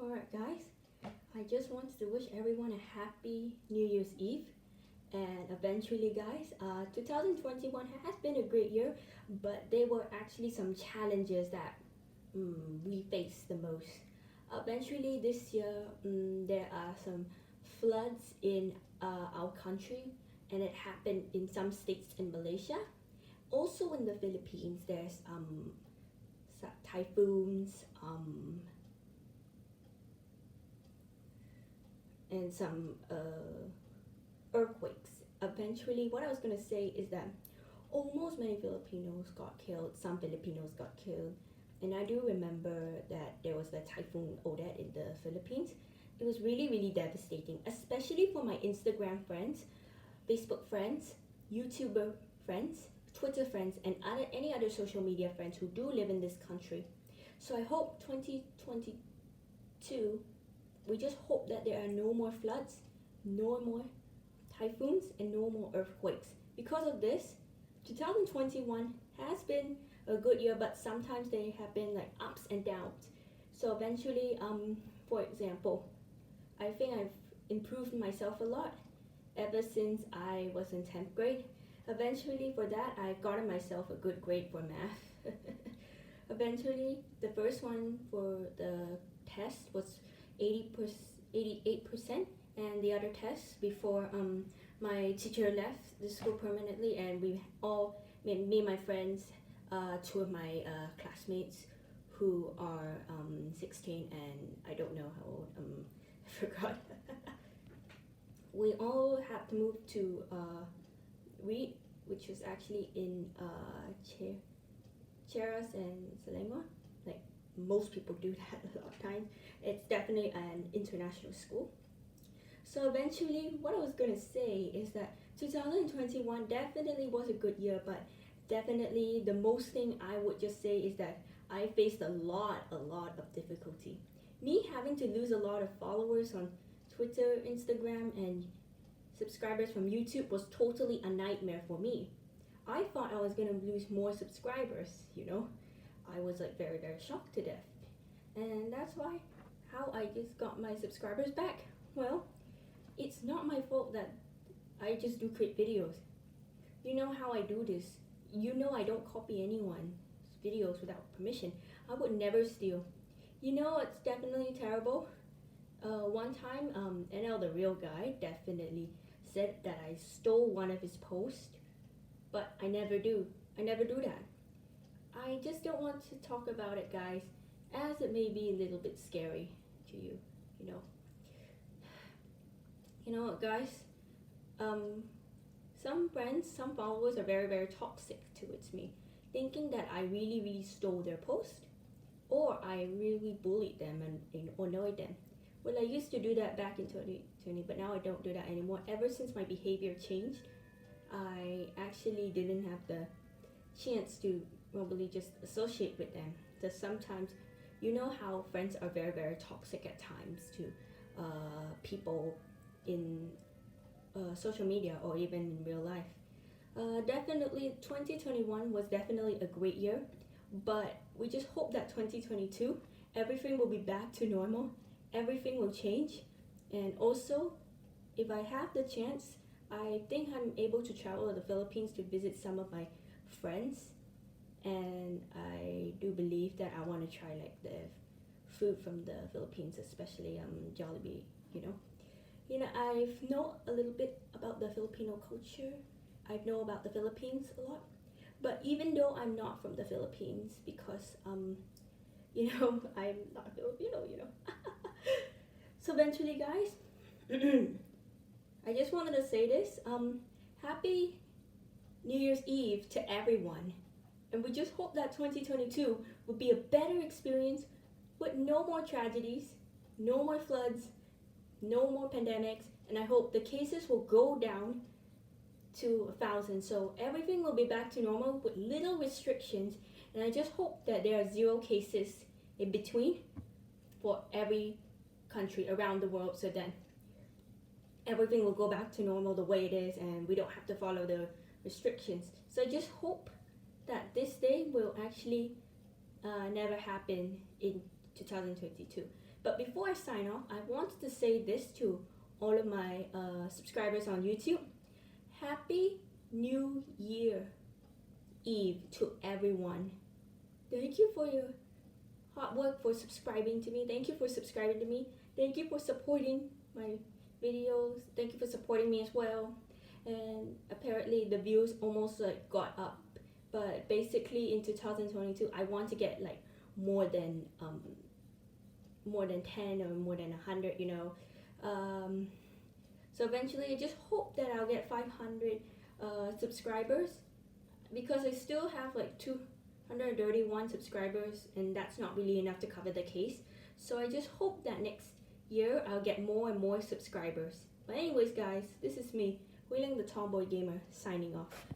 Alright, guys, I just wanted to wish everyone a happy New Year's Eve. And eventually, guys, 2021 has been a great year, but there were actually some challenges that we faced the most. Eventually, this year, there are some floods in our country, and it happened in some states in Malaysia. Also, in the Philippines, there's typhoons, and some earthquakes. Eventually, what I was gonna say is that almost many Filipinos got killed. Some Filipinos got killed, and I do remember that there was the typhoon Odette in the Philippines. It was really really devastating, especially for my Instagram friends, Facebook friends, YouTuber friends, Twitter friends, and any other social media friends who do live in this country. So I hope 2022, we just hope that there are no more floods, no more typhoons, and no more earthquakes. Because of this, 2021 has been a good year, but sometimes there have been like ups and downs. So eventually, for example, I think I've improved myself a lot ever since I was in 10th grade. Eventually, for that, I've gotten myself a good grade for math. Eventually, the first one for the test was 88%, and the other tests before my teacher left the school permanently, and we all, me and my friends, two of my classmates who are 16 and I don't know how old, I forgot. We all had to move to Reed, which was actually in Cheras and Selangor. Like most people do that a lot of times. It's definitely an international school. So eventually, what I was gonna say is that 2021 definitely was a good year, but definitely the most thing I would just say is that I faced a lot of difficulty. Me having to lose a lot of followers on Twitter, Instagram, and subscribers from YouTube was totally a nightmare for me. I thought I was gonna lose more subscribers, you know? I was like very shocked to death. And that's why how I just got my subscribers back. Well, it's not my fault that I just do create videos. You know how I do this. You know I don't copy anyone's videos without permission. I would never steal. You know it's definitely terrible? One time, NL the real guy definitely said that I stole one of his posts, but I never do. I never do that. I just don't want to talk about it, guys, as it may be a little bit scary to you, you know. You know what, guys? Some friends, some followers are very toxic towards me, thinking that I really stole their post, or I really bullied them and annoyed them. Well, I used to do that back in 2020, but now I don't do that anymore. Ever since my behavior changed, I actually didn't have the chance to probably just associate with them. Because sometimes, you know how friends are very toxic at times to people in social media or even in real life. Definitely 2021 was definitely a great year, but we just hope that 2022 everything will be back to normal, everything will change, and also if I have the chance, I think I'm able to travel to the Philippines to visit some of my friends, and I do believe that I want to try like the food from the Philippines, especially Jollibee, you know. You know, I've know a little bit about the Filipino culture. I know about the Philippines a lot. But even though I'm not from the Philippines, because you know, I'm not Filipino, you know. So eventually, guys, I just wanted to say this. Happy New Year's Eve to everyone. And we just hope that 2022 will be a better experience with no more tragedies, no more floods, no more pandemics, and I hope the cases will go down to 1,000. So everything will be back to normal with little restrictions, and I just hope that there are zero cases in between for every country around the world, so then everything will go back to normal the way it is, and we don't have to follow the restrictions. So I just hope that this day will actually never happen in 2022. But before I sign off, I wanted to say this to all of my subscribers on YouTube. Happy New Year Eve to everyone. Thank you for your hard work for subscribing to me. Thank you for subscribing to me. Thank you for supporting my videos. Thank you for supporting me as well. And apparently the views almost like got up. But basically in 2022, I want to get like more than 10 or more than 100, you know. So eventually I just hope that I'll get 500 subscribers, because I still have like 231 subscribers, and that's not really enough to cover the case. So I just hope that next year I'll get more and more subscribers. But anyways guys, this is me, Hui Ling the Tomboy Gamer, signing off.